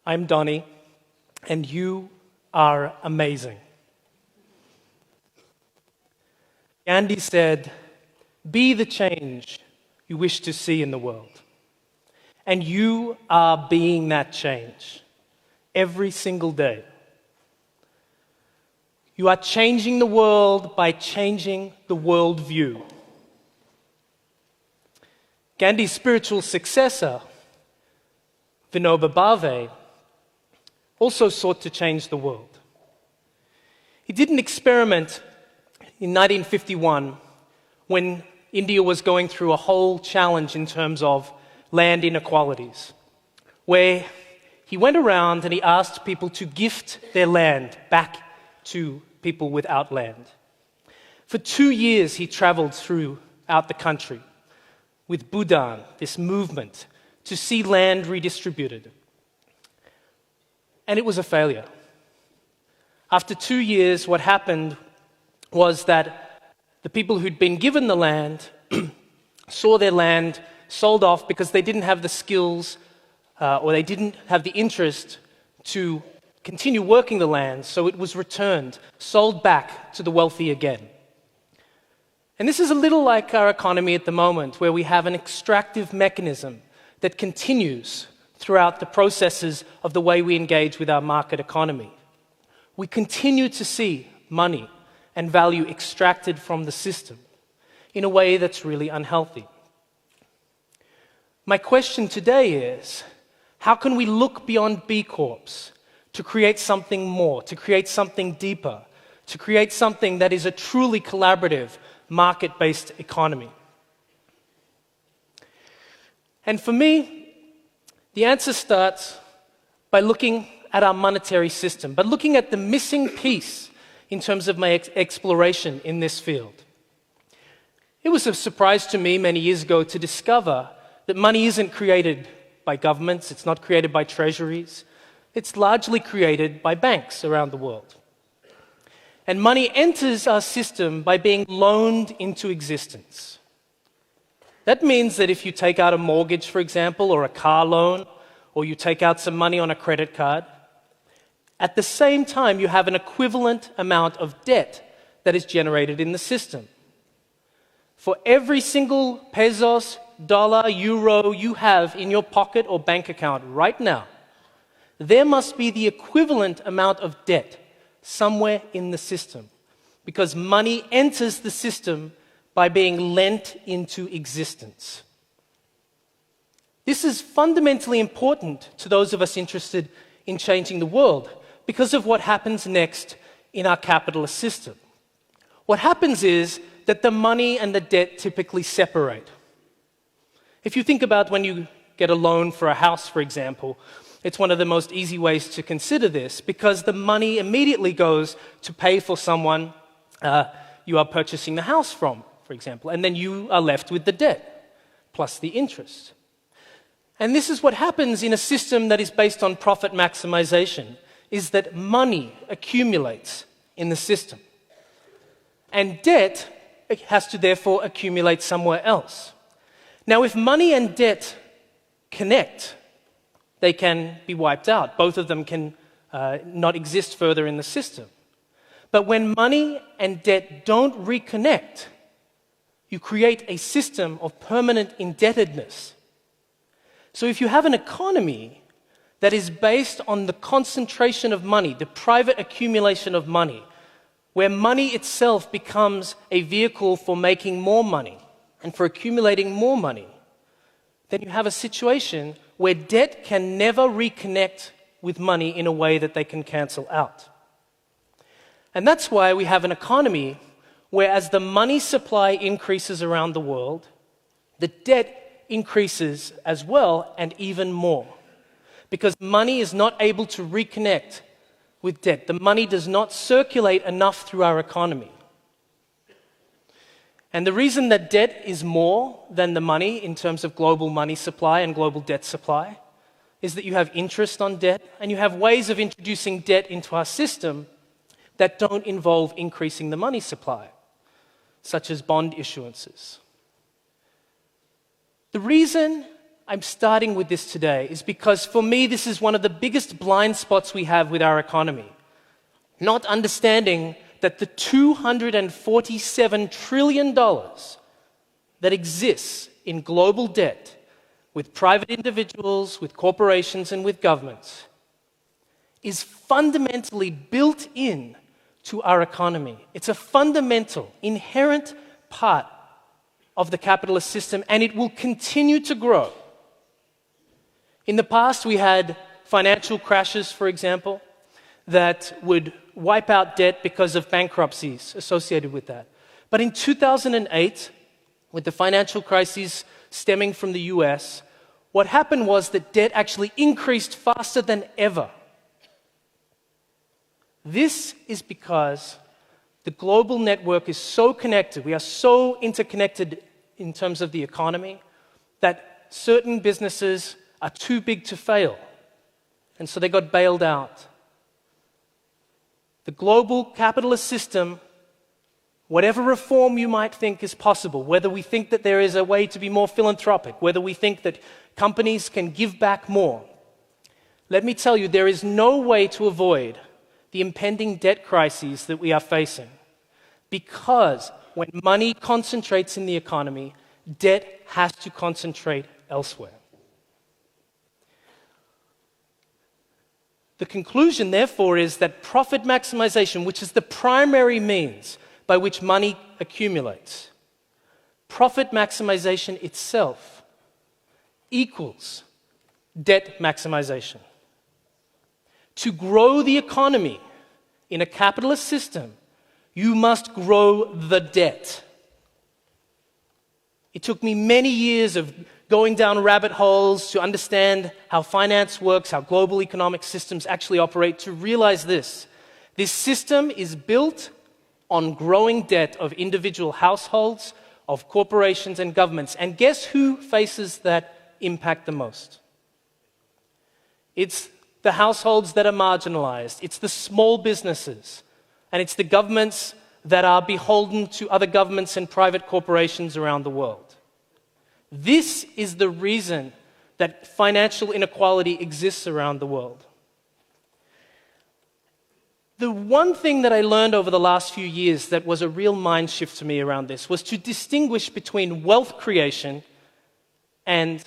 I'm Donnie, and you are amazing. Gandhi said, "Be the change you wish to see in the world." And you are being that change every single day. You are changing the world by changing the worldview. Gandhi's spiritual successor, Vinoba Bhave, also sought to change the world. He did an experiment in 1951 when India was going through a whole challenge in terms of land inequalities, where he went around and he asked people to gift their land back to people without land. For 2 years he traveled throughout the country with Bhudan, this movement, to see land redistributed. And it was a failure. After 2 years, what happened was that the people who'd been given the land saw their land sold off because they didn't have the skills or they didn't have the interest to continue working the land, so it was returned, sold back to the wealthy again. And this is a little like our economy at the moment, where we have an extractive mechanism that continues throughout the processes of the way we engage with our market economy. We continue to see money and value extracted from the system in a way that's really unhealthy. My question today is, how can we look beyond B Corps to create something more, to create something deeper, to create something that is a truly collaborative, market-based economy? And for me, the answer starts by looking at our monetary system, but looking at the missing piece in terms of my exploration in this field. It was a surprise to me many years ago to discover that money isn't created by governments, it's not created by treasuries, it's largely created by banks around the world. And money enters our system by being loaned into existence. That means that if you take out a mortgage, for example, or a car loan, or you take out some money on a credit card, at the same time you have an equivalent amount of debt that is generated in the system. For every single pesos, dollar, euro you have in your pocket or bank account right now, there must be the equivalent amount of debt somewhere in the system, because money enters the system by being lent into existence. This is fundamentally important to those of us interested in changing the world because of what happens next in our capitalist system. What happens is that the money and the debt typically separate. If you think about when you get a loan for a house, for example, it's one of the most easy ways to consider this because the money immediately goes to pay for someone you are purchasing the house from, for example, and then you are left with the debt plus the interest. And this is what happens in a system that is based on profit maximization, is that money accumulates in the system. And debt has to therefore accumulate somewhere else. Now, if money and debt connect, they can be wiped out. Both of them can not exist further in the system. But when money and debt don't reconnect, you create a system of permanent indebtedness. So if you have an economy that is based on the concentration of money, the private accumulation of money, where money itself becomes a vehicle for making more money and for accumulating more money, then you have a situation where debt can never reconnect with money in a way that they can cancel out. And that's why we have an economy where as the money supply increases around the world, the debt increases as well and even more. Because money is not able to reconnect with debt. The money does not circulate enough through our economy. And the reason that debt is more than the money in terms of global money supply and global debt supply is that you have interest on debt and you have ways of introducing debt into our system that don't involve increasing the money supply, such as bond issuances. The reason I'm starting with this today is because for me, this is one of the biggest blind spots we have with our economy. Not understanding that the $247 trillion that exists in global debt with private individuals, with corporations, and with governments is fundamentally built in to our economy. It's a fundamental, inherent part of the capitalist system, and it will continue to grow. In the past, we had financial crashes, for example, that would wipe out debt because of bankruptcies associated with that. But in 2008, with the financial crises stemming from the US, what happened was that debt actually increased faster than ever. This is because the global network is so connected, we are so interconnected in terms of the economy, that certain businesses are too big to fail. And so they got bailed out. The global capitalist system, whatever reform you might think is possible, whether we think that there is a way to be more philanthropic, whether we think that companies can give back more, let me tell you, there is no way to avoid the impending debt crises that we are facing. Because when money concentrates in the economy, debt has to concentrate elsewhere. The conclusion, therefore, is that profit maximization, which is the primary means by which money accumulates, profit maximization itself equals debt maximization. To grow the economy in a capitalist system, you must grow the debt. It took me many years of going down rabbit holes to understand how finance works, how global economic systems actually operate, to realize this. This system is built on growing debt of individual households, of corporations and governments. And guess who faces that impact the most? It's the households that are marginalized, it's the small businesses, and it's the governments that are beholden to other governments and private corporations around the world. This is the reason that financial inequality exists around the world. The one thing that I learned over the last few years that was a real mind shift to me around this was to distinguish between wealth creation and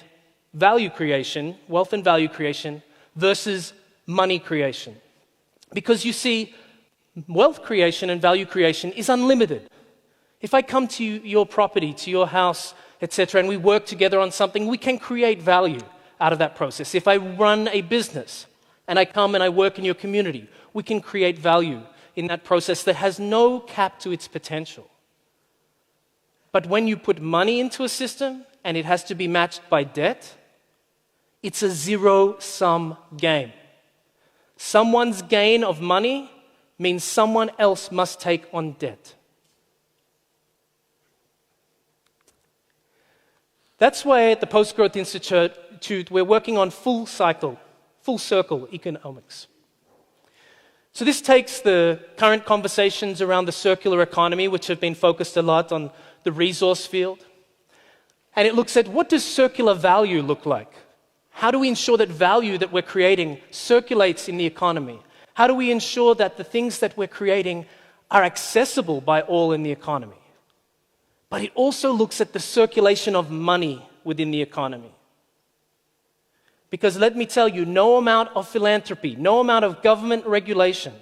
value creation, wealth and value creation, versus money creation. Because you see, wealth creation and value creation is unlimited. If I come to your property, to your house, etc., and we work together on something, we can create value out of that process. If I run a business and I come and I work in your community, we can create value in that process that has no cap to its potential. But when you put money into a system and it has to be matched by debt, it's a zero-sum game. Someone's gain of money means someone else must take on debt. That's why at the Postgrowth Institute, we're working on full circle economics. So this takes the current conversations around the circular economy, which have been focused a lot on the resource field, and it looks at what does circular value look like? How do we ensure that value that we're creating circulates in the economy? How do we ensure that the things that we're creating are accessible by all in the economy? But it also looks at the circulation of money within the economy. Because let me tell you, no amount of philanthropy, no amount of government regulation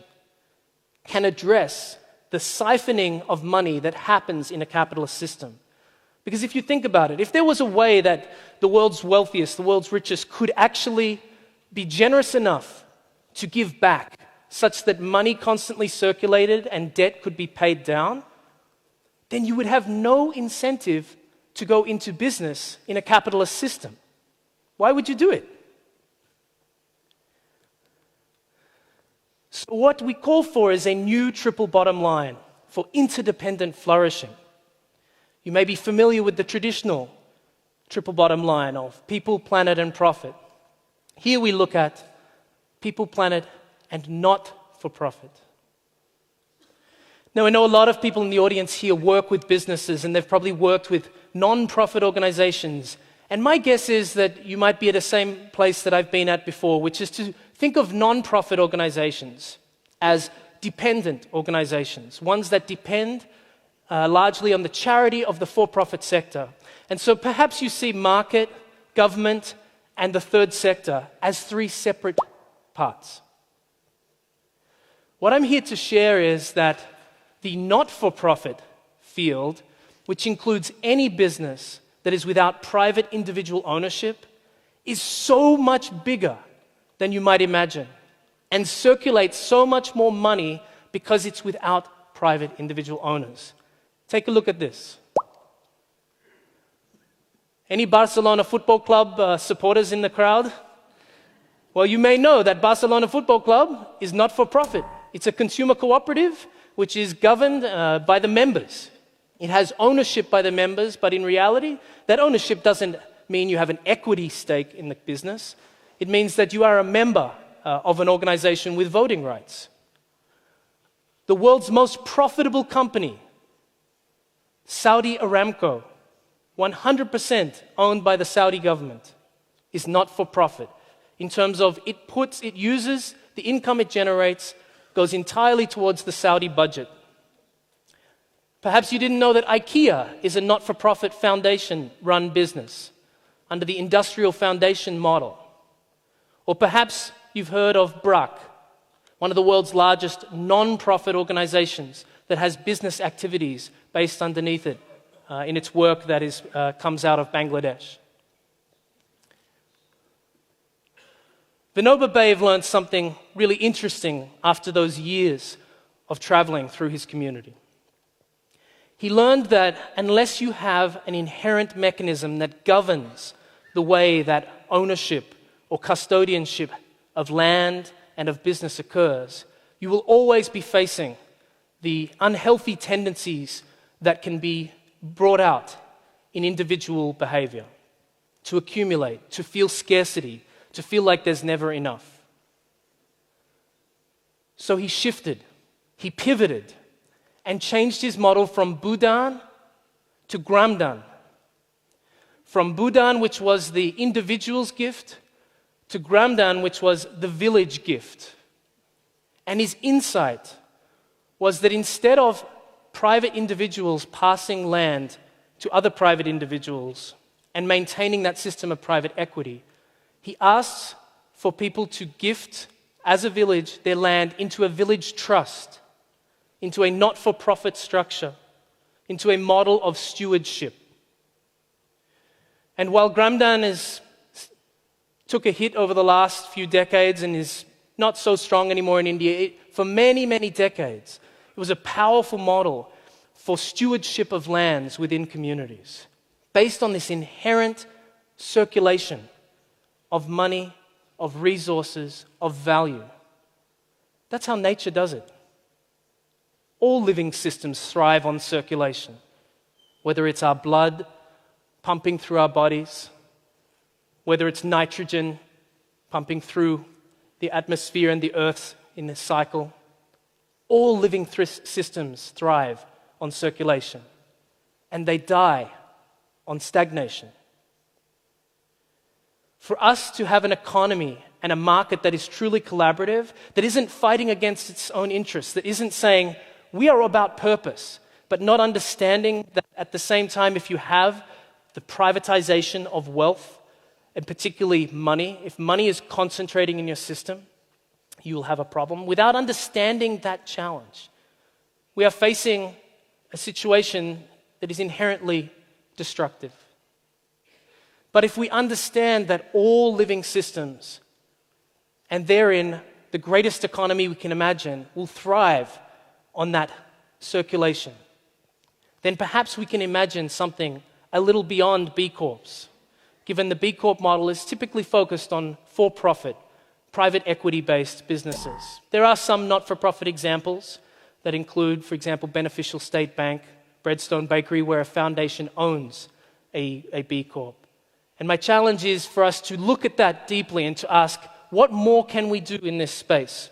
can address the siphoning of money that happens in a capitalist system. Because if you think about it, if there was a way that the world's wealthiest, the world's richest could actually be generous enough to give back such that money constantly circulated and debt could be paid down, then you would have no incentive to go into business in a capitalist system. Why would you do it? So what we call for is a new triple bottom line for interdependent flourishing. You may be familiar with the traditional triple bottom line of people, planet, and profit. Here we look at people, planet, and not for profit. Now, I know a lot of people in the audience here work with businesses, and they've probably worked with non-profit organizations And my guess is that you might be at the same place that I've been at before, which is to think of non-profit organizations as dependent organizations, ones that depend largely on the charity of the for-profit sector. And so perhaps you see market, government, and the third sector as three separate parts. What I'm here to share is that the not-for-profit field, which includes any business that is without private individual ownership, is so much bigger than you might imagine and circulates so much more money because it's without private individual owners. Take a look at this. Any Barcelona Football Club supporters in the crowd? Well, you may know that Barcelona Football Club is not for profit. It's a consumer cooperative which is governed by the members. It has ownership by the members, but in reality, that ownership doesn't mean you have an equity stake in the business. It means that you are a member of an organization with voting rights. The world's most profitable company, Saudi Aramco, 100% owned by the Saudi government, is not for profit in terms of it uses the income it generates goes entirely towards the Saudi budget. Perhaps you didn't know that IKEA is a not-for-profit foundation-run business under the industrial foundation model. Or perhaps you've heard of BRAC, one of the world's largest non-profit organizations that has business activities based underneath it in its work that comes out of Bangladesh. Vinoba Bhave learned something really interesting after those years of traveling through his community. He learned that unless you have an inherent mechanism that governs the way that ownership or custodianship of land and of business occurs, you will always be facing the unhealthy tendencies that can be brought out in individual behavior, to accumulate, to feel scarcity, to feel like there's never enough. So he shifted, he pivoted, and changed his model from Bhudan to Gramdan. From Bhudan, which was the individual's gift, to Gramdan, which was the village gift. And his insight was that instead of private individuals passing land to other private individuals and maintaining that system of private equity, he asks for people to gift, as a village, their land into a village trust, into a not-for-profit structure, into a model of stewardship. And while Gramdan took a hit over the last few decades and is not so strong anymore in India, for many, many decades, it was a powerful model for stewardship of lands within communities, based on this inherent circulation of money, of resources, of value. That's how nature does it. All living systems thrive on circulation, whether it's our blood pumping through our bodies, whether it's nitrogen pumping through the atmosphere and the earth in this cycle. All living systems thrive on circulation, and they die on stagnation. For us to have an economy and a market that is truly collaborative, that isn't fighting against its own interests, that isn't saying, we are about purpose, but not understanding that at the same time, if you have the privatization of wealth, and particularly money, if money is concentrating in your system, you will have a problem. Without understanding that challenge, we are facing a situation that is inherently destructive. But if we understand that all living systems, and therein the greatest economy we can imagine, will thrive on that circulation, then perhaps we can imagine something a little beyond B Corps, given the B Corp model is typically focused on for-profit, private equity-based businesses. There are some not-for-profit examples that include, for example, Beneficial State Bank, Breadstone Bakery, where a foundation owns a B Corp. And my challenge is for us to look at that deeply and to ask, what more can we do in this space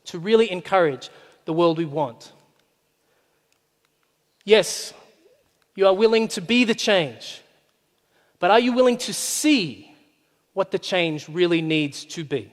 to really encourage the world we want? Yes, you are willing to be the change, but are you willing to see what the change really needs to be?